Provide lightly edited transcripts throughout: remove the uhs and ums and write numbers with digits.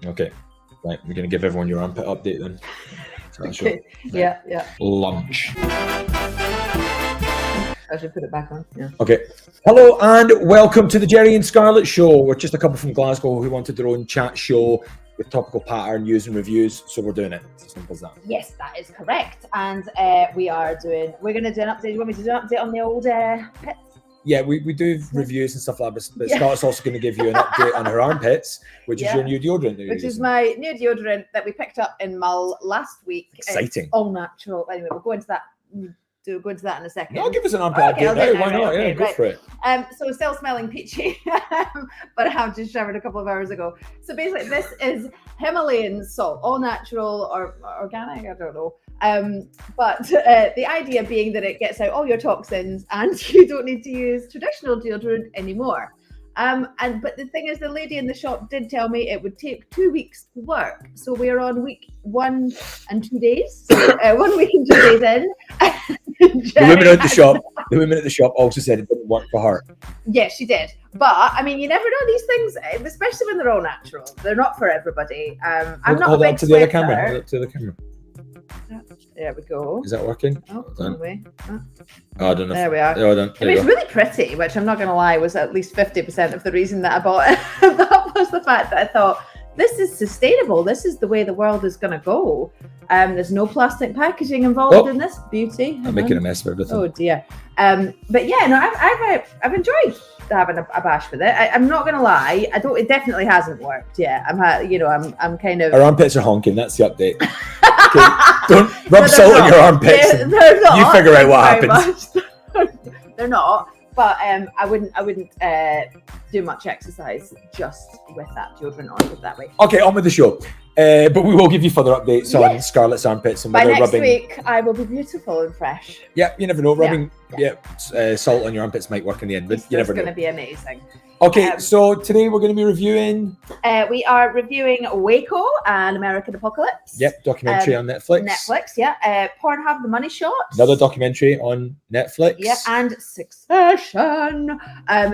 Okay. Right, we're going to give everyone your armpit update then. Okay. Yeah. Lunch. I should put it back on. Yeah. Okay. Hello and welcome to the Gerry and Scarlett show. We're just a couple from Glasgow who wanted their own chat show with topical patter, news and reviews, so we're doing it. It's as simple as that. Yes, that is correct. And we're going to do an update. You want me to do an update on the old pits? Yeah, we do reviews and stuff like that, but Scarlett's also going to give you an update on her armpits, which is your new deodorant. Which is my new deodorant that we picked up in Mull last week. Exciting. It's all natural. Anyway, we'll go into that. Go into that in a second. No, give us an armpit update. Why not? Okay, go for it. So it's still smelling peachy, but I have just showered a couple of hours ago. So basically, this is Himalayan salt, all natural or organic. I don't know. But the idea being that it gets out all your toxins and you don't need to use traditional deodorant anymore. But the thing is, the lady in the shop did tell me it would take 2 weeks to work. So we're on week 1 and 2 days. So 1 week and 2 days in. The women at the shop also said it didn't work for her. Yes, she did. But I mean, you never know these things, especially when they're all natural. They're not for everybody. I'm not a big to the other camera. Hold up to the camera. There we go. Is that working? Oh, I don't know. There we are. Oh, done. It was really pretty, which I'm not going to lie was at least 50% of the reason that I bought it. That was the fact that I thought, this is sustainable. This is the way the world is going to go. There's no plastic packaging involved in this. Beauty. I'm making a mess of everything. Oh dear. But yeah, no, I've enjoyed having a bash with it. I'm not gonna lie. It definitely hasn't worked. Yeah, I'm kind of. Our armpits are honking. That's the update. Okay. Don't rub salt on your armpits. They're not. You figure out what happens. They're not. But I wouldn't do much exercise just with that deodorant on, it that way. Okay, on with the show. But we will give you further updates on Scarlett's armpits and by whether next rubbing. week I will be beautiful and fresh. Yeah, you never know. Rubbing salt on your armpits might work in the end, but you never know. It's going to be amazing. Okay, so today we're going to be reviewing. We are reviewing Waco, an American Apocalypse. Yep, documentary on Netflix. Pornhub, the Moneyshot. Another documentary on Netflix. Yeah, and Succession,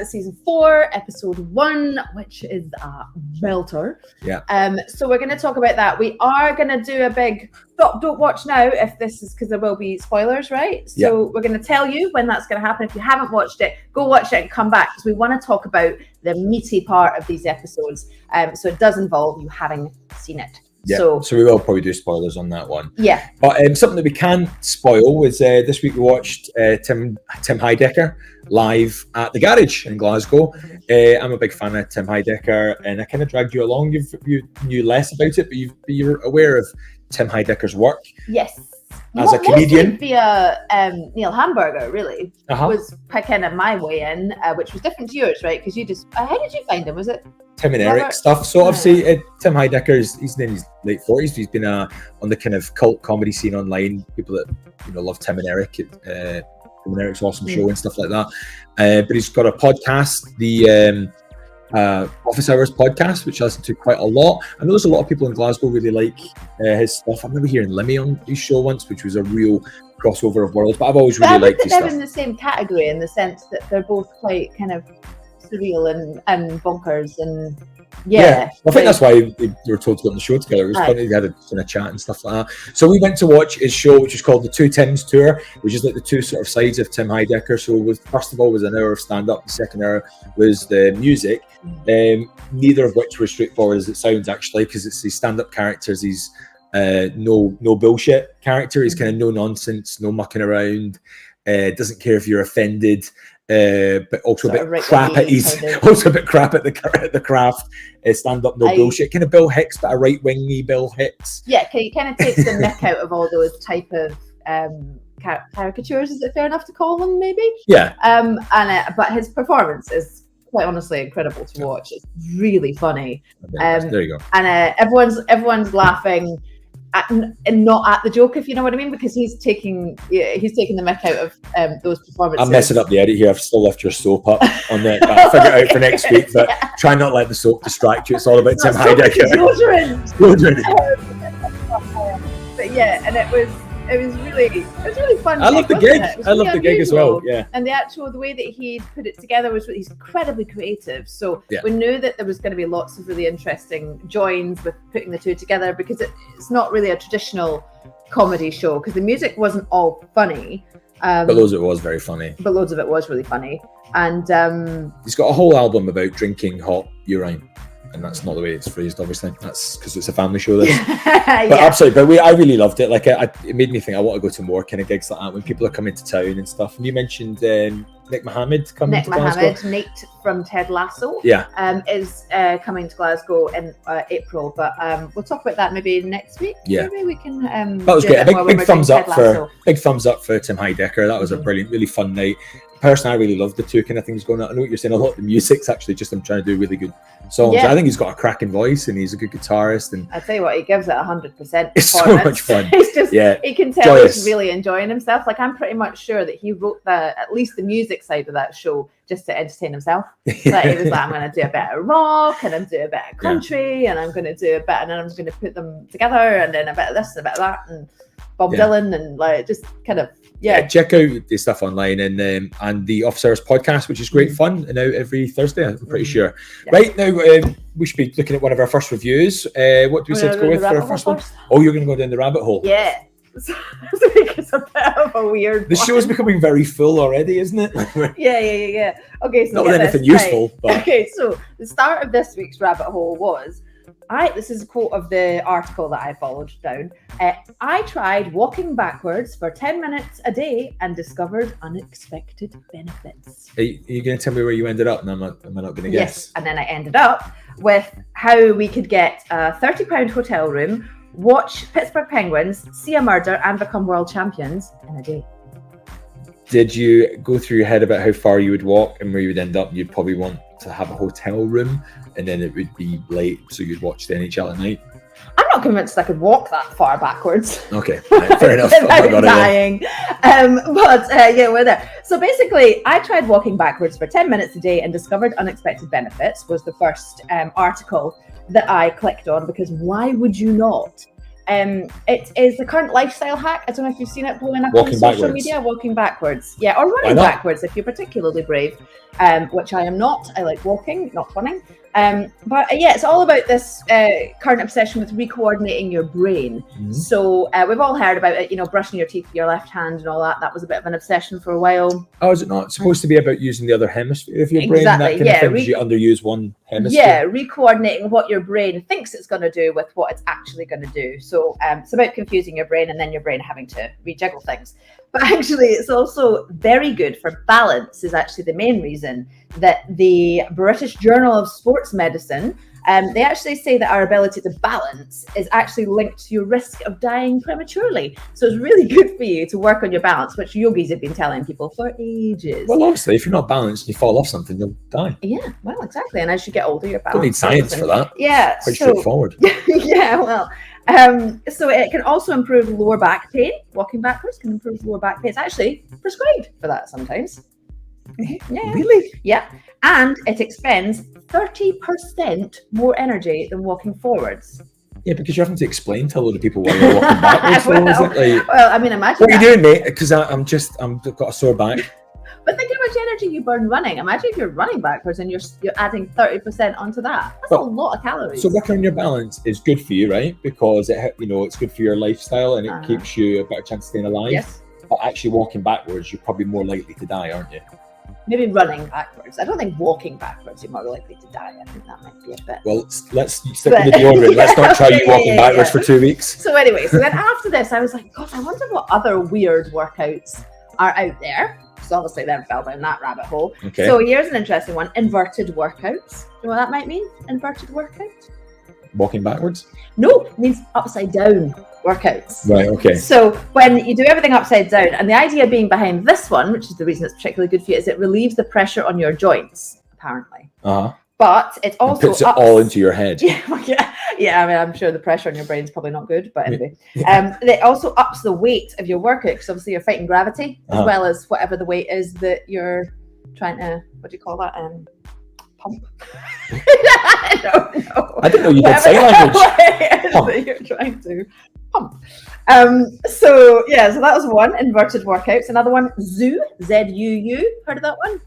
season 4, episode 1, which is a belter. Yeah. So we're going to talk about that. We are going to do a big. Don't watch now if this is because there will be spoilers, right? So we're going to tell you when that's going to happen. If you haven't watched it, go watch it and come back because we want to talk about the meaty part of these episodes. So it does involve you having seen it. Yeah, so we will probably do spoilers on that one. Yeah. But something that we can spoil was this week we watched Tim Heidecker live at the Garage in Glasgow. I'm a big fan of Tim Heidecker and I kind of dragged you along. You knew less about it, but you're aware of Tim Heidecker's work. Yes. As a comedian. Via Neil Hamburger, really, was kind of my way in, which was different to yours, right? Because you just, how did you find him? Was it Tim and Eric stuff? So obviously, Tim Heidecker he's in his late 40s. He's been on the kind of cult comedy scene online. People that love Tim and Eric, Tim and Eric's awesome show and stuff like that. But he's got a podcast, the Office Hours podcast, which I listen to quite a lot. I know there's a lot of people in Glasgow really like his stuff. I remember hearing Lemmy on his show once, which was a real crossover of worlds, but I've always really liked his stuff. They're in the same category in the sense that they're both quite kind of surreal and bonkers and I think that's why they were told to go on the show together. It was funny, they had a kind of chat and stuff like that. So we went to watch his show, which is called the Two Tims Tour, which is like the two sort of sides of Tim Heidecker. So first of all was an hour of stand-up, the second hour was the music, neither of which were straightforward as it sounds actually, because it's these stand-up characters, he's no bullshit character, he's kind of no nonsense, no mucking around, doesn't care if you're offended, but also a bit crap at the craft. Stand up, no bullshit. Kind of Bill Hicks, but a right wingy Bill Hicks. Yeah, he kind of takes the mick out of all those type of caricatures. Is it fair enough to call them? Maybe. Yeah. But his performance is quite honestly incredible to watch. It's really funny. There you go. And everyone's laughing. And not at the joke, if you know what I mean, because he's taking the mick out of those performances. I'm messing up the edit here. I've still left your soap up on the. I'll figure it out for next week, but try not let the soap distract you. It's all about Tim Heidecker. But yeah, and It was really fun. I love the gig. I love the gig as well. unusual. Yeah. And the way that he put it together was he's incredibly creative. So Yeah. we knew that there was going to be lots of really interesting joins with putting the two together, because it's not really a traditional comedy show, because the music wasn't all funny. But loads of it was very funny. But loads of it was really funny. And he's got a whole album about drinking hot urine. And that's not the way it's phrased, obviously. That's because it's a family show. This, but absolutely. But I really loved it. Like, it made me think I want to go to more kind of gigs like that when people are coming to town and stuff. And you mentioned Nick Mohammed coming to Glasgow. Nate from Ted Lasso. Yeah. Is coming to Glasgow in April, but we'll talk about that maybe next week. Yeah. Maybe we can. That was great. Big thumbs up for Tim Heidecker. That was a brilliant, really fun night. Personally, I really loved the two kind of things going on. I know what you're saying. A lot of the music's actually just him trying to do really good songs. Yeah. I think he's got a cracking voice and he's a good guitarist. And I tell you what, he gives it 100%. It's so much fun. It's just, you can tell joyous. He's really enjoying himself. Like, I'm pretty much sure that he wrote at least the music side of that show just to entertain himself. Like, he was like, I'm going to do a bit of rock and I'm doing a bit of country and I'm going to do a bit, and then I'm just going to put them together, and then a bit of this and a bit of that, and Bob Dylan, and like just kind of check out the stuff online and the Off Hours podcast, which is great fun and out every Thursday, I'm pretty sure. Right now we should be looking at one of our first reviews. What do we say to go with for our first one? Oh, you're going to go down the rabbit hole. Yeah. It's a bit of a weird The show is becoming very full already, isn't it? Yeah. Okay, so not with anything useful. Right. But... Okay, so the start of this week's rabbit hole was, this is a quote of the article that I followed down. I tried walking backwards for 10 minutes a day and discovered unexpected benefits. Are you going to tell me where you ended up? No, am I not going to guess? Yes, and then I ended up with how we could get a £30 hotel room, watch Pittsburgh Penguins, see a murder, and become world champions in a day. Did you go through your head about how far you would walk and where you would end up? You'd probably want to have a hotel room, and then it would be late, so you'd watch the NHL at night. I'm not convinced I could walk that far backwards. Okay, right, fair enough. Without dying. We're there. So basically, I tried walking backwards for 10 minutes a day and discovered unexpected benefits, was the first article that I clicked on, because why would you not? It is the current lifestyle hack. I don't know if you've seen it blowing up on social media. Walking backwards. Yeah, or running backwards if you're particularly brave, which I am not. I like walking, not running. It's all about this current obsession with re-coordinating your brain. Mm-hmm. So we've all heard about it, brushing your teeth with your left hand and all that. That was a bit of an obsession for a while. Oh, is it not supposed to be about using the other hemisphere of your brain? Exactly. That kind of thing, you underuse one hemisphere? Yeah, re-coordinating what your brain thinks it's going to do with what it's actually going to do. So it's about confusing your brain and then your brain having to rejiggle things. But actually, it's also very good for balance, is actually the main reason that the British Journal of Sports Medicine, they actually say that our ability to balance is actually linked to your risk of dying prematurely. So it's really good for you to work on your balance, which yogis have been telling people for ages. Well, obviously, if you're not balanced and you fall off something, you'll die. Yeah, well, exactly. And as you get older, your balance. Don't need science for that. Yeah. Quite straightforward. Yeah, well. So it can also improve lower back pain. Walking backwards can improve lower back pain. It's actually prescribed for that sometimes. Yeah. Really? Yeah. And it expends 30% more energy than walking forwards. Yeah, because you're having to explain to a load of people why you're walking backwards. Imagine. What are you doing, mate? Because I've got a sore back. But think how much energy you burn running. Imagine if you're running backwards and you're adding 30% onto that. That's a lot of calories. So working on your balance is good for you, right? Because it's good for your lifestyle and it keeps you a better chance of staying alive. Yes. But actually walking backwards, you're probably more likely to die, aren't you? Maybe running backwards. I don't think walking backwards you're more likely to die. I think that might be a bit. Well, let's stick with the deodorant. Let's not try you walking backwards for 2 weeks. So anyway, then after this, I was like, God, I wonder what other weird workouts are out there. So obviously then fell down that rabbit hole. Okay. So here's an interesting one. Inverted workouts. Do you know what that might mean? Inverted workout? Walking backwards? No, it means upside down workouts. Right, okay. So when you do everything upside down, and the idea being behind this one, which is the reason it's particularly good for you, is it relieves the pressure on your joints, apparently. Uh-huh. But it also puts it all into your head. Yeah. I mean, I'm sure the pressure on your brain is probably not good, but anyway. It also ups the weight of your workout, because obviously you're fighting gravity as well as whatever the weight is that you're trying to, what do you call that? Pump. I don't know. I didn't know you had sign language. That you're trying to pump. So that was one, inverted workouts. Another one, Zoo, Z-U-U. Heard of that one?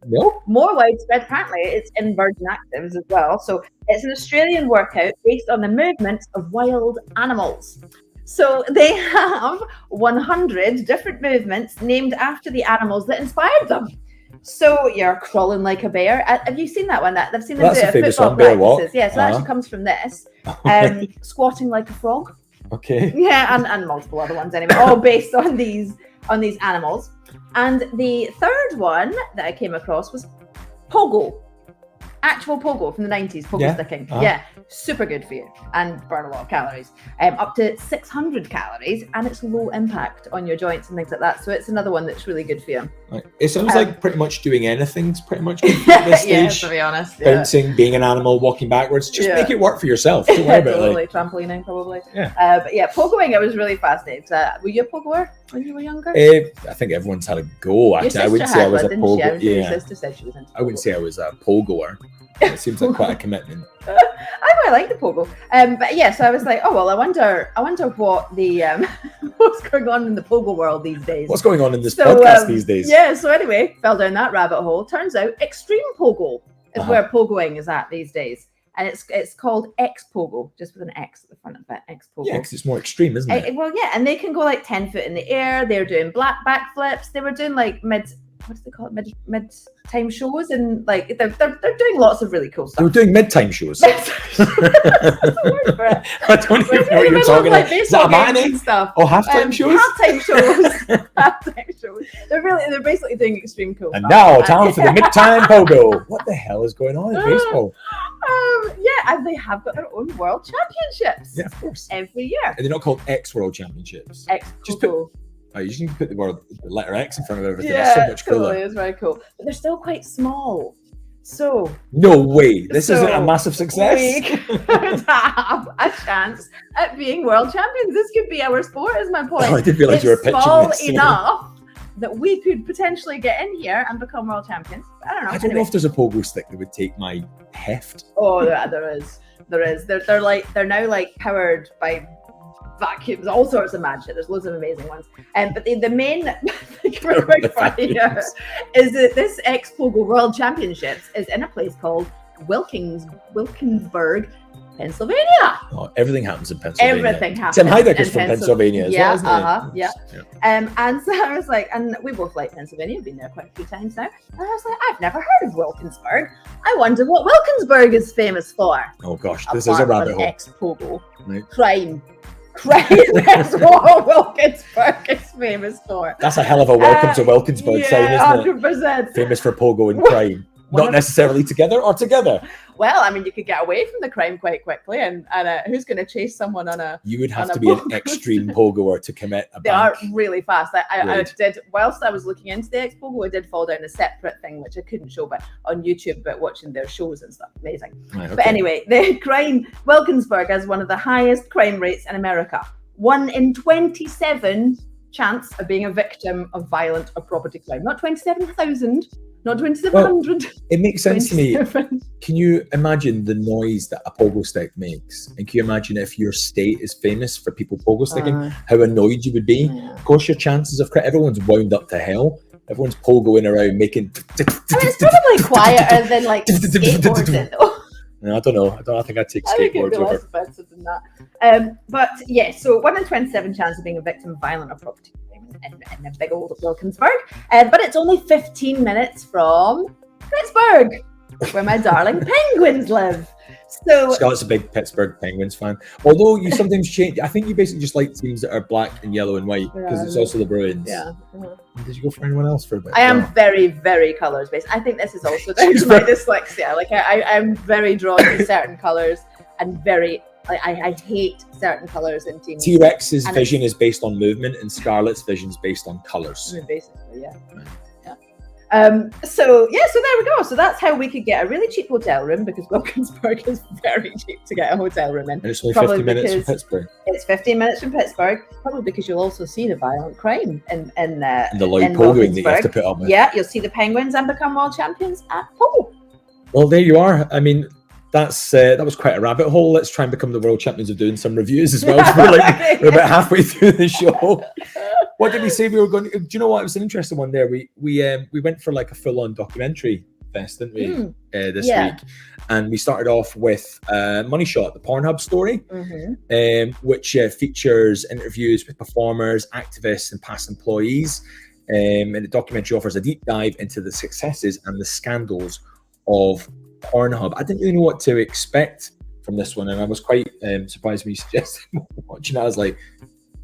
No. More widespread, apparently, it's in Virgin Actives as well. So it's an Australian workout based on the movements of wild animals. So they have 100 different movements named after the animals that inspired them. So you're crawling like a bear. Have you seen that one? I've seen them do it at football practices. Yeah, so that actually comes from this. Squatting like a frog. Okay. Yeah, and multiple other ones anyway, all based on these animals. And the third one that I came across was pogo. Actual pogo from the 90s, pogo sticking. Yeah, super good for you and burn a lot of calories. Up to 600 calories, and it's low impact on your joints and things like that. So it's another one that's really good for you. Right. It sounds like pretty much doing anything's pretty much good at this stage. Yeah, to be honest. Bouncing, being an animal, walking backwards. Just make it work for yourself. Don't worry about it. Like, trampolining probably. Yeah. But yeah, pogoing, it was really fascinating. Were you a pogoer when you were younger? I think everyone's had a go at it. I wouldn't say I was a pogo. Your sister said she was into pogo. I wouldn't say I was a pogoer. It seems like quite a commitment. I quite like the pogo. But yeah, so I was like, oh well, I wonder what the what's going on in the pogo world these days. What's going on in this podcast these days? Yeah, so anyway, fell down that rabbit hole. Turns out extreme pogo is where pogoing is at these days. And it's called X pogo, just with an X at the front of it. X pogo. Yeah, because it's more extreme, isn't it? Well, yeah, and they can go like 10 foot in the air. They're doing backflips. They were doing like mid time shows, and like they're doing lots of really cool stuff. They were doing mid-time shows. That's the word for it. I don't even know what you're talking about. Is that a matinee? Stuff. Oh, halftime shows? Halftime shows. Halftime shows. They're basically doing extreme cool and stuff. now time for the mid-time pogo. What the hell is going on in baseball? Yeah, and they have got their own world championships. Yeah, of course. Every year. And they're not called X World Championships. Just put you just need to put the letter X in front of everything. Yeah, that's so much cooler. Totally, it's very cool. But they're still quite small. So no way. This isn't a massive success. We could have a chance at being world champions. This could be our sport, is my point. Oh, I didn't realize you were pitching small this. enough that we could potentially get in here and become world champions. I don't know. I don't know if there's a pogo stick that would take my heft. Oh, yeah, there is. They're now like powered by vacuums, all sorts of mad shit. There's loads of amazing ones. But the main thing is that this X Pogo World Championships is in a place called Wilkinsburg, Pennsylvania. Oh, everything happens in Pennsylvania. Everything happens. Tim Heidecker's from Pennsylvania as well, isn't it? Yeah. And so I was like, and we both like Pennsylvania, we've been there quite a few times now. And I was like, I've never heard of Wilkinsburg. I wonder what Wilkinsburg is famous for. Oh gosh, this is a rabbit hole. X Pogo. Right. Crime. That's what Wilkinsburg is famous for. That's a hell of a welcome to Wilkinsburg sign, isn't 100%. it? Famous for pogo and crime. Not necessarily together or together. Well, I mean, you could get away from the crime quite quickly, and who's going to chase someone on a? You would have to be an extreme pogoer to commit a They are really fast. I did, whilst I was looking into the X Pogo, I did fall down a separate thing which I couldn't show, but on YouTube, but watching their shows and stuff, amazing. Right, okay. But anyway, the Wilkinsburg has one of the highest crime rates in America. 1 in 27 chance of being a victim of violent or property crime. Not 27,000. Not 2,700. Well, it makes sense to me. Can you imagine the noise that a pogo stick makes? And can you imagine if your state is famous for people pogo sticking, how annoyed you would be? Yeah. Of course, your chances of everyone's wound up to hell. Everyone's pogoing around making. I mean, it's probably quieter than like skateboarding, though. No, I don't know. I think I'd take skateboards over. Less offensive than that. But yeah, so 1 in 27 chance of being a victim of violent or property in a big old Wilkinsburg. But it's only 15 minutes from Pittsburgh, where my darling Penguins live. So Scarlett's a big Pittsburgh Penguins fan. Although you sometimes change, I think you basically just like teams that are black and yellow and white because it's also the Bruins. Yeah. Did you go for anyone else for a bit? I am very, very colours based. I think this is also down to my dyslexia. Like I'm very drawn to certain colours and I hate certain colours in teams. T-Rex's vision is based on movement and Scarlett's vision is based on colours. I mean, basically, yeah. Right. So there we go. So that's how we could get a really cheap hotel room, because Wilkinsburg is very cheap to get a hotel room in. And it's only 50 minutes from Pittsburgh. It's 15 minutes from Pittsburgh, probably because you'll also see the violent crime in the loud pogoing that you have to put up with. Yeah, you'll see the Penguins and become world champions at pogo. Well, there you are. I mean, that was quite a rabbit hole. Let's try and become the world champions of doing some reviews as well. We're about halfway through the show. What did we say we were going to do? You know what? It was an interesting one there. We went for like a full-on documentary fest, didn't we? This week, and we started off with Moneyshot, the Pornhub Story, which features interviews with performers, activists, and past employees. And the documentary offers a deep dive into the successes and the scandals of Pornhub. I didn't really know what to expect from this one, and I was quite surprised when you suggested watching it. I was like,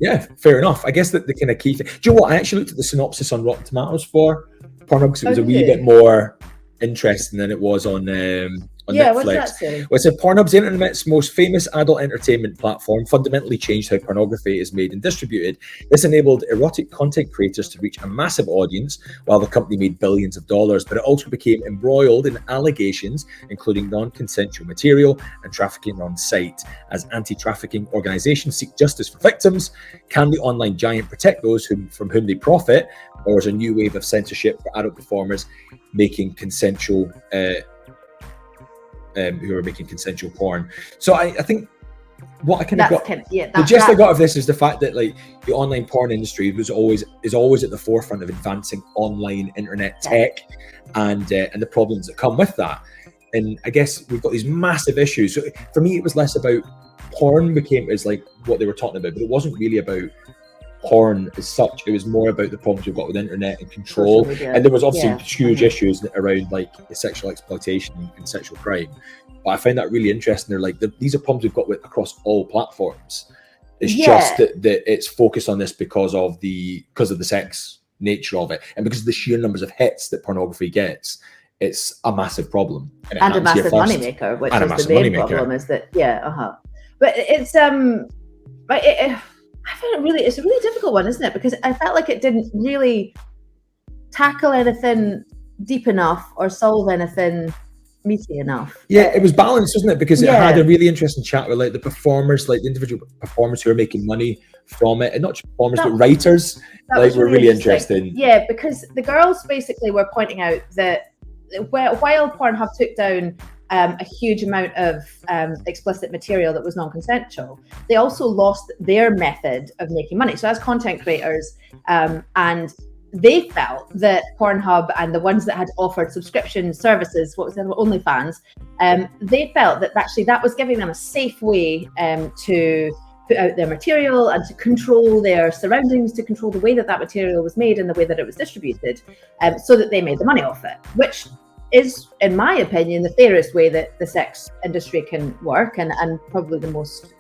yeah, fair enough. I guess that the kind of key thing. Do you know what? I actually looked at the synopsis on Rotten Tomatoes for Pornhub because it was a wee bit more interesting than it was on Netflix. What's that say? Well, it said Pornhub's the internet's most famous adult entertainment platform fundamentally changed how pornography is made and distributed. This enabled erotic content creators to reach a massive audience while the company made billions of dollars, but it also became embroiled in allegations, including non-consensual material and trafficking on site. As anti-trafficking organizations seek justice for victims, can the online giant protect those from whom they profit, or is a new wave of censorship for adult performers making consensual who are making consensual porn? So I think what I kind of got, the gist I got of this is the fact that like the online porn industry is always at the forefront of advancing online internet tech and the problems that come with that. And I guess we've got these massive issues. So for me, it was less about porn as like what they were talking about, but it wasn't really about porn as such. It was more about the problems we've got with internet and control, and there was obviously huge issues around like the sexual exploitation and sexual crime. But I find that really interesting. They're like these are problems we've got across all platforms. It's just that it's focused on this because of the sex nature of it, and because of the sheer numbers of hits that pornography gets. It's a massive problem, and a massive moneymaker, which is the main problem. Is that but it's I find it's a really difficult one, isn't it? Because I felt like it didn't really tackle anything deep enough or solve anything meaty enough. Yeah, it was balanced, wasn't it? Because it had a really interesting chat with like the performers, like the individual performers who are making money from it, and not just performers, but writers. Like were really interesting. Yeah, because the girls basically were pointing out that while Pornhub took down a huge amount of explicit material that was non-consensual, they also lost their method of making money. So as content creators, and they felt that Pornhub and the ones that had offered subscription services, what was it, OnlyFans, they felt that actually that was giving them a safe way to put out their material and to control their surroundings, to control the way that material was made and the way that it was distributed, so that they made the money off it, which is, in my opinion, the fairest way that the sex industry can work, and probably the most,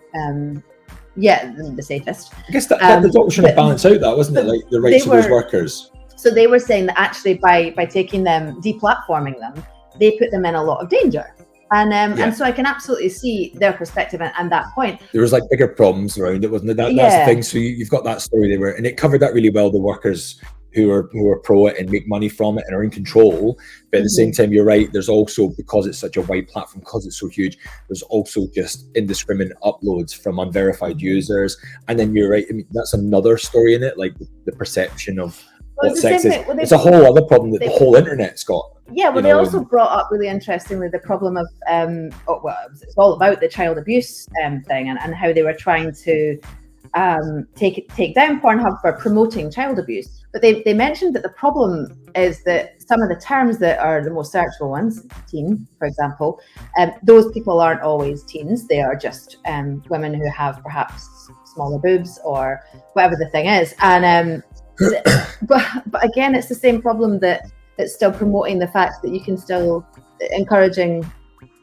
the safest. I guess that the doctor should have balanced out that, wasn't it? Like the rights of those workers. So they were saying that actually by taking them, deplatforming them, they put them in a lot of danger. And so I can absolutely see their perspective and that point. There was like bigger problems around it, wasn't it? That's the thing. So you've got that story there, and it covered that really well. The workers who are pro it and make money from it and are in control, but at the same time, you're right. There's also, because it's such a wide platform, because it's so huge, there's also just indiscriminate uploads from unverified users. And then you're right. I mean, that's another story in it, like the perception of what sex is. It's a whole other problem that the whole internet's got. Yeah, well, they also brought up really interestingly the problem of, it's all about the child abuse thing and how they were trying to take down Pornhub for promoting child abuse. But they mentioned that the problem is that some of the terms that are the most searchable ones, teen, for example, those people aren't always teens. They are just women who have perhaps smaller boobs or whatever the thing is. And but again, it's the same problem that it's still promoting the fact that you can still encouraging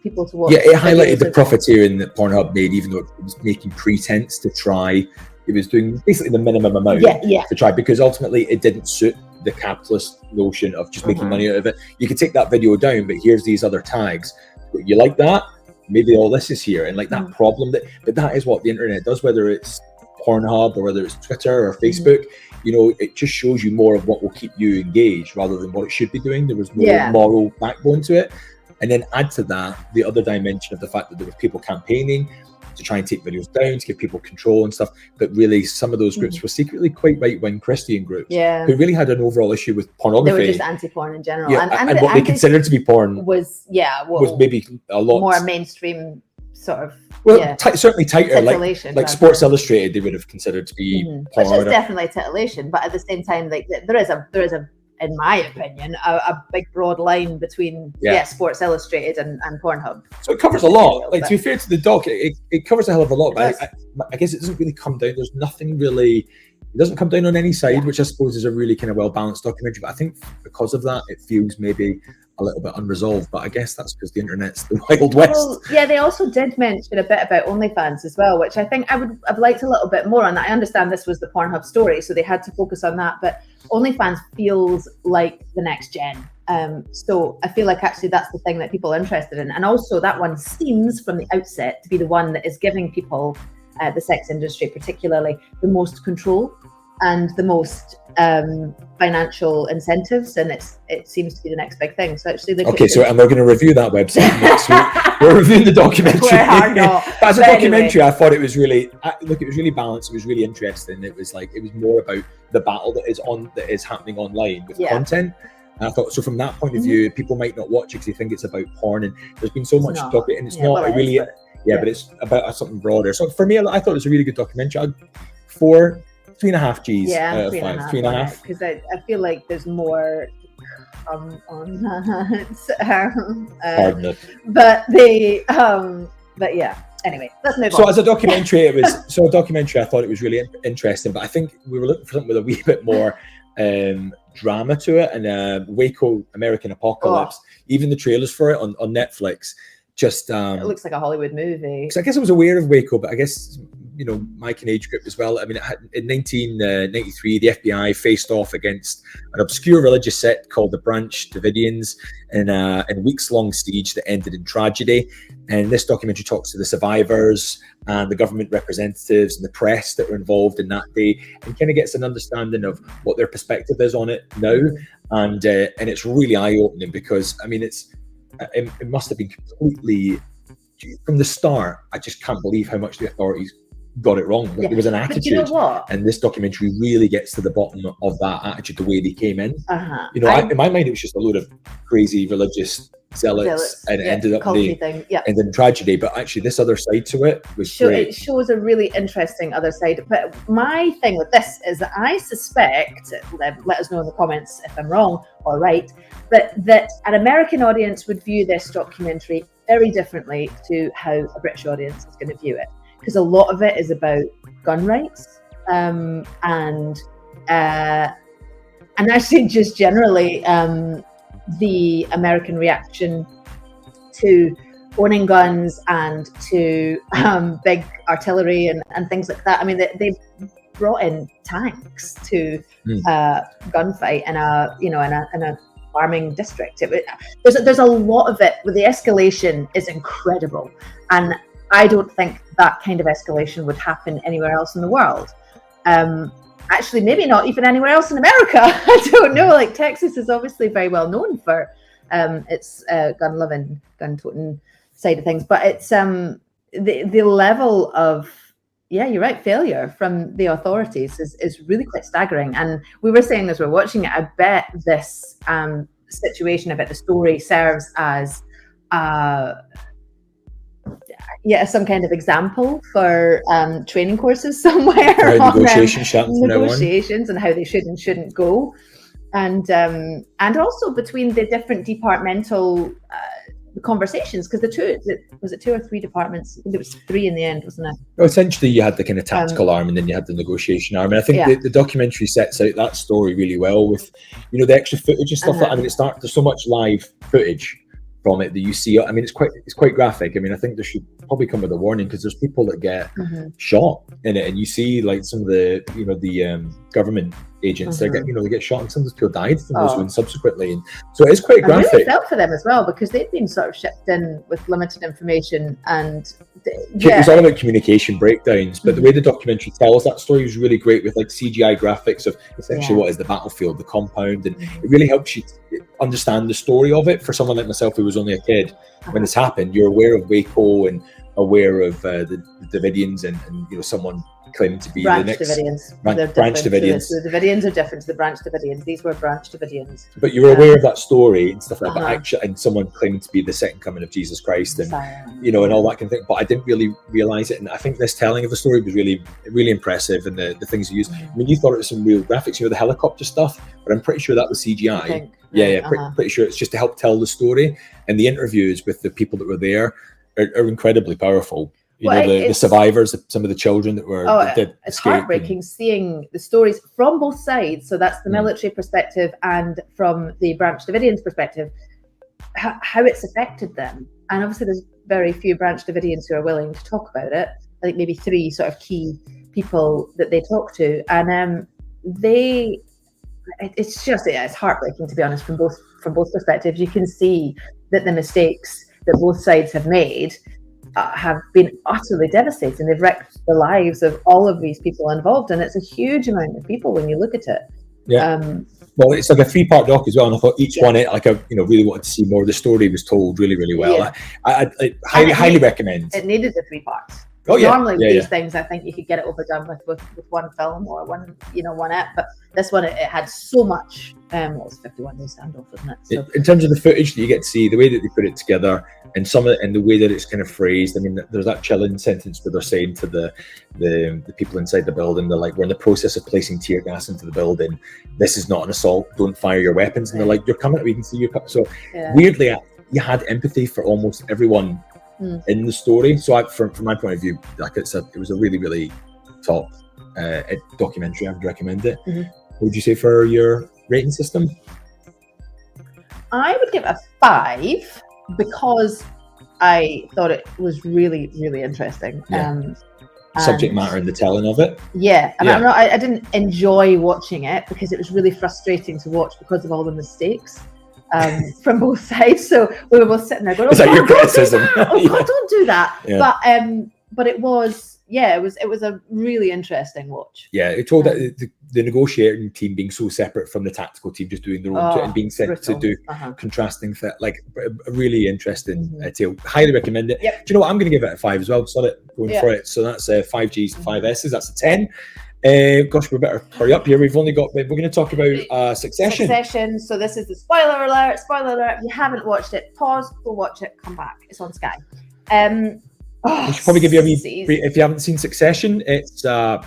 people to watch. Yeah, it highlighted the profiteering that Pornhub made, even though it was making pretense to try. It was doing basically the minimum amount to try, because ultimately it didn't suit the capitalist notion of just making money out of it. You could take that video down, but here's these other tags. You like that? Maybe all this is here. And like that problem but that is what the internet does, whether it's Pornhub or whether it's Twitter or Facebook. You know, it just shows you more of what will keep you engaged rather than what it should be doing. There was no moral backbone to it. And then add to that the other dimension of the fact that there were people campaigning to try and take videos down, to give people control and stuff. But really, some of those groups were secretly quite right-wing Christian groups who really had an overall issue with pornography. They were just anti-porn in general. Yeah, and what they considered to be porn was maybe a lot more mainstream sort of. Well, certainly tighter, like Sports Illustrated, they would have considered to be porn. Which is definitely titillation, but at the same time, like there is a, in my opinion, a big broad line between Sports Illustrated and Pornhub. So it covers a lot. Like, to be fair to the doc, it covers a hell of a lot. But I guess it doesn't really come down. There's nothing really. It doesn't come down on any side, which I suppose is a really kind of well balanced documentary. But I think because of that, it feels maybe a little bit unresolved, but I guess that's because the internet's the Wild West. Well, yeah, they also did mention a bit about OnlyFans as well, which I think I've liked a little bit more on that. I understand this was the Pornhub story, so they had to focus on that, but OnlyFans feels like the next gen. So I feel like actually that's the thing that people are interested in. And also that one seems from the outset to be the one that is giving people, the sex industry particularly, the most control and the most financial incentives, and it seems to be the next big thing. So actually, and we're going to review that website next week. We're reviewing the documentary. But as a documentary, I thought it was really it was really balanced. It was really interesting. It was more about the battle that is happening online with content. And I thought, so from that point of view, people might not watch it because they think it's about porn, and there's been so much talk, and it's not really. But it's about something broader. So for me, I thought it was a really good documentary. 3.5 Gs out of 5. 3.5. Because I feel like there's more on that. But yeah. Anyway, let's move on. So as a documentary, I thought it was really interesting. But I think we were looking for something with a wee bit more drama to it. And Waco, American Apocalypse, even the trailers for it on Netflix, just it looks like a Hollywood movie. So I guess I was aware of Waco, but I guess my age group as well. I mean, in 1993, the FBI faced off against an obscure religious sect called the Branch Davidians in a weeks-long siege that ended in tragedy. And this documentary talks to the survivors and the government representatives and the press that were involved in that day, and kind of gets an understanding of what their perspective is on it now. And it's really eye-opening because I mean, it must have been completely from the start. I just can't believe how much the authorities got it wrong. There was an attitude, you know what? And this documentary really gets to the bottom of that attitude, the way they came in. In my mind, it was just a load of crazy religious zealots and it ended up in tragedy. But actually, this other side to it was great. It shows a really interesting other side. But my thing with this is that I suspect, let us know in the comments if I'm wrong or right, but that an American audience would view this documentary very differently to how a British audience is going to view it. Because a lot of it is about gun rights and actually just generally the American reaction to owning guns and to big artillery and things like that. I mean, they brought in tanks to gunfight in a farming district. There's a lot of it. The escalation is incredible, and I don't think that kind of escalation would happen anywhere else in the world. Actually, maybe not even anywhere else in America. I don't know. Like Texas is obviously very well known for its gun-loving, gun-toting side of things, but it's the level of you're right, failure from the authorities is really quite staggering. And we were saying as we're watching it, I bet this situation about the story serves as some kind of example for training courses somewhere on negotiations and how they should and shouldn't go, and also between the different departmental conversations, because was it 2 or 3 departments? I think it was 3 in the end, wasn't it? Well, essentially you had the kind of tactical arm and then you had the negotiation arm, and I think the documentary sets out that story really well with the extra footage and stuff like that. I mean, there's so much live footage from it that you see. I mean, it's quite graphic. I mean, I think there should probably come with a warning, because there's people that get shot in it, and you see like some of the the government agents they get shot, and some of those people died from those wounds subsequently, and so it's quite graphic. I really felt for them as well, because they've been sort of shipped in with limited information, and it's all about communication breakdowns. But the way the documentary tells that story was really great, with like CGI graphics of essentially what is the battlefield, the compound, and it really helps you understand the story of it. For someone like myself who was only a kid when this happened, you're aware of Waco and aware of the Davidians and you know, someone claiming to be branch the next Davidians. branch Davidians. So the Davidians are different to the branch Davidians. These were branch Davidians. But you were aware of that story and stuff like that, actually, and someone claiming to be the second coming of Jesus Christ, and you know, and all that kind of thing. But I didn't really realize it, and I think this telling of the story was really, really impressive, and the things you used. I mean, you thought it was some real graphics, you know, the helicopter stuff, but I'm pretty sure that was CGI. Pretty sure it's just to help tell the story. And the interviews with the people that were there are incredibly powerful. You know, the survivors, some of the children that were it's heartbreaking seeing the stories from both sides. So that's the military perspective, and from the branch Davidians perspective, how it's affected them. And obviously there's very few branch Davidians who are willing to talk about it. I think maybe 3 sort of key people that they talk to, and it's heartbreaking, to be honest, from both perspectives. You can see that the mistakes that both sides have made have been utterly devastating. They've wrecked the lives of all of these people involved, and it's a huge amount of people when you look at it. Well, it's like a 3-part doc as well, and I thought each one, like, I really wanted to see more. The story was told really, really well. I highly recommend. It needed the 3 parts. Oh, Normally these things, I think you could get it overdone with one film or one ep, but this one it had so much. What was 51 Day Standoff, wasn't it? So, in terms of the footage that you get to see, the way that they put it together, and some of it, and the way that it's kind of phrased. I mean, there's that chilling sentence where they're saying to the people inside the building, they're like, "We're in the process of placing tear gas into the building. This is not an assault. Don't fire your weapons." And they're like, "You're coming. We can see your cup." So weirdly, you had empathy for almost everyone in the story. So from my point of view, like it was a really, really top documentary. I would recommend it. What would you say for your rating system? I would give it a 5 because I thought it was really, really interesting. Subject matter and the telling of it. I didn't enjoy watching it because it was really frustrating to watch because of all the mistakes from both sides. So we were both sitting there going, "Oh, is that your criticism? God, don't do that." But it was. It was a really interesting watch. Yeah, it told that the negotiating team being so separate from the tactical team, just doing their own and being sent to do contrasting, like a really interesting tale. Highly recommend it. Do you know what? I'm going to give it a 5 as well. Saw it going for it. So that's 5 Gs, 5 S's. That's a 10. Gosh, we better hurry up here. We're going to talk about Succession. Succession. So this is the spoiler alert. Spoiler alert. If you haven't watched it, pause, go watch it, come back. It's on Sky. We should probably give you a wee brief. If you haven't seen Succession, it's an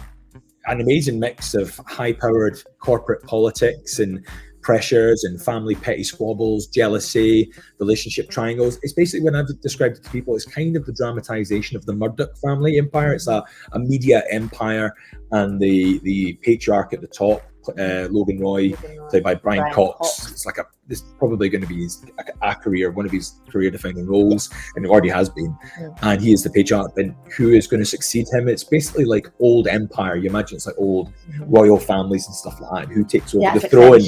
amazing mix of high-powered corporate politics and pressures and family petty squabbles, jealousy, relationship triangles. It's basically, when I've described it to people, it's kind of the dramatization of the Murdoch family empire. It's a media empire, and the patriarch at the top, Logan Roy, played by Brian Cox. It's like this is probably going to be one of his career-defining roles, and it already has been. And he is the patriarch. And who is going to succeed him? It's basically like old empire. You imagine it's like old royal families and stuff like that. Who takes over the throne?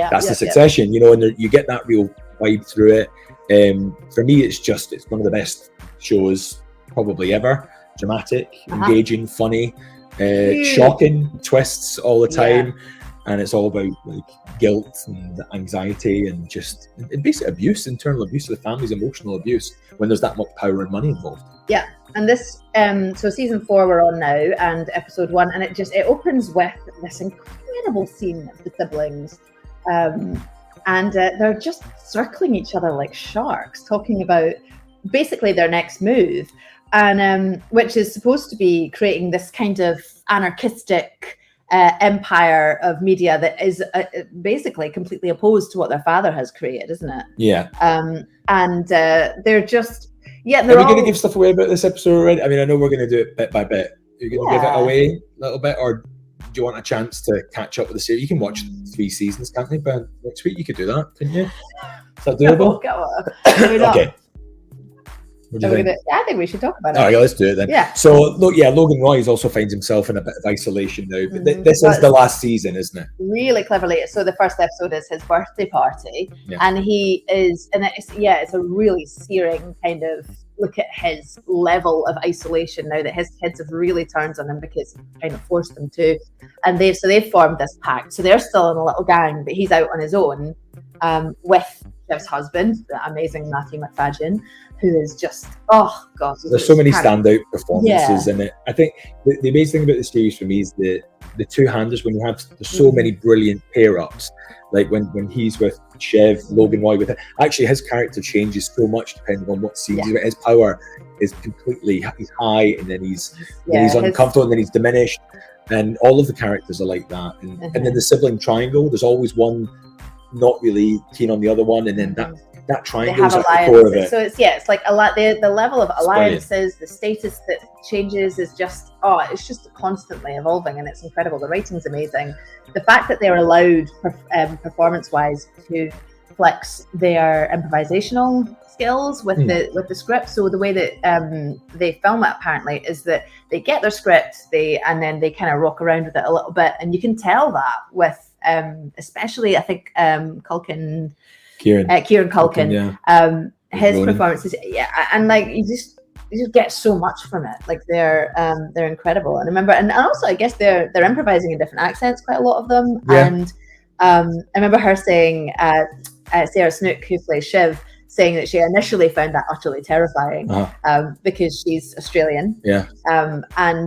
That's the succession, you know. And you get that real vibe through it. For me, it's one of the best shows probably ever. Dramatic, engaging, funny. Shocking twists all the time, and it's all about like guilt and anxiety and just basic abuse, internal abuse of the family's emotional abuse when there's that much power and money involved. And this so season 4 we're on now, and episode 1, and it opens with this incredible scene of the siblings, and they're just circling each other like sharks, talking about basically their next move. And which is supposed to be creating this kind of anarchistic empire of media that is basically completely opposed to what their father has created, isn't it? And they're just they're Are we going to give stuff away about this episode already? I mean, I know we're going to do it bit by bit. Are you going to give it away a little bit, or do you want a chance to catch up with the series? You can watch 3 seasons, can't you? But next week you could do that, couldn't you? Is that doable? Okay. I think we should talk about it. All right, let's do it then. So, Logan Roy also finds himself in a bit of isolation now. But this is the last season, isn't it? Really cleverly. So the first episode is his birthday party, and he is, and it's a really searing kind of look at his level of isolation now that his kids have really turned on him because he kind of forced them to, and they've formed this pact. So they're still in a little gang, but he's out on his own with Chef's husband, the amazing Matthew McFadden, who is just, oh God. There's so many standout performances in it. I think the amazing thing about the series for me is the two-handers, when you have, there's so many brilliant pair-ups. Like when he's with Chev, Logan Roy with it. Actually, his character changes so much depending on what scene he's with. His power is completely, he's high, and then he's uncomfortable, and then he's diminished. And all of the characters are like that. And, and then the sibling triangle, there's always one not really keen on the other one, and then that triangle is at the core of it. So it's like a lot. The level of alliances, the status that changes is just it's just constantly evolving, and it's incredible. The writing's amazing. The fact that they're allowed performance-wise to flex their improvisational skills with the script. So the way that they film it apparently is that they get their script, and then they kind of rock around with it a little bit, and you can tell that with especially I think Kieran Culkin, his performances, and like you just get so much from it. Like they're incredible. And and also I guess they're improvising in different accents, quite a lot of them. And I remember her saying, Sarah Snook, who plays Shiv, saying that she initially found that utterly terrifying because she's Australian. But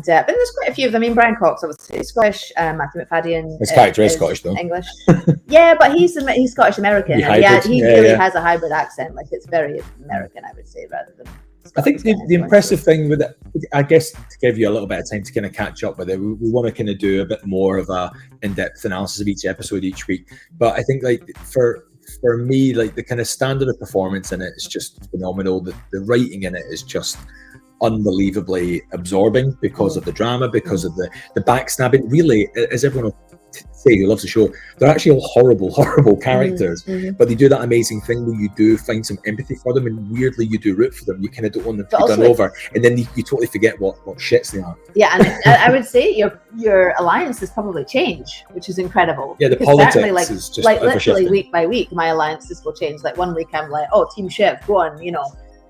there's quite a few of them. I mean, Brian Cox obviously is Scottish. Matthew McFadden. His character is Scottish though. English. But he's Scottish American. He really has a hybrid accent. Like it's very American, I would say, rather than. I think the impressive thing with it, I guess, to give you a little bit of time to kind of catch up with it, we want to kind of do a bit more of a in-depth analysis of each episode each week. But I think like for me, like the kind of standard of performance in it is just phenomenal. The writing in it is just unbelievably absorbing because of the drama, because of the backstabbing. Really, as everyone will say who loves the show, they're actually all horrible characters, but they do that amazing thing where you do find some empathy for them, and weirdly you do root for them. You kind of don't want them to be done over, and then you totally forget what shits they are. And I would say your alliances probably change, which is incredible. The politics is just like literally week by week my alliances will change. Like one week I'm like, oh, Team Shiv, go on,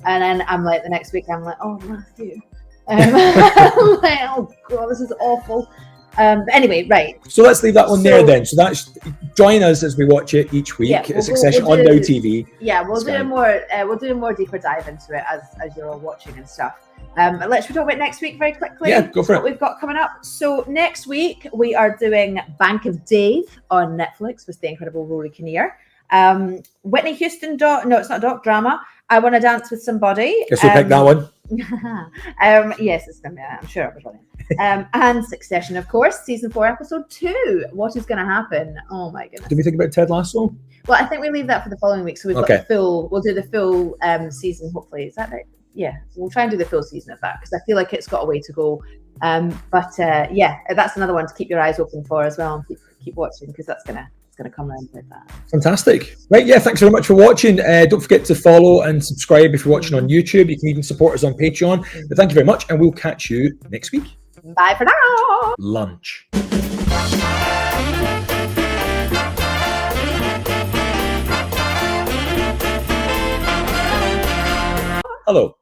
and then I'm like the next week I'm like, oh, Matthew. I'm like, oh God, this is awful. But anyway, right. So let's leave that one there then. So that's join us as we watch it each week. Succession on Now TV. We'll do a more deeper dive into it as you're all watching and stuff. But let's talk about next week very quickly. Yeah, go for it. What we've got coming up. So next week we are doing Bank of Dave on Netflix with the incredible Rory Kinnear. Whitney Houston it's not a doc drama. I Want to Dance with Somebody. Guess we'll pick that one. Yes, it's gonna be. I'm sure it was running. And Succession, of course, season 4, episode 2. What is going to happen? Oh my goodness! Did we think about Ted Lasso? Well, I think we leave that for the following week. So we've got the full. We'll do the full season. Hopefully, is that right? Yeah, we'll try and do the full season of that because I feel like it's got a way to go. But that's another one to keep your eyes open for as well, and keep watching because that's gonna come around with that. Fantastic. Right, thanks very much for watching. Don't forget to follow and subscribe if you're watching on YouTube. You can even support us on Patreon. But thank you very much, and we'll catch you next week. Bye for now. Lunch. Hello.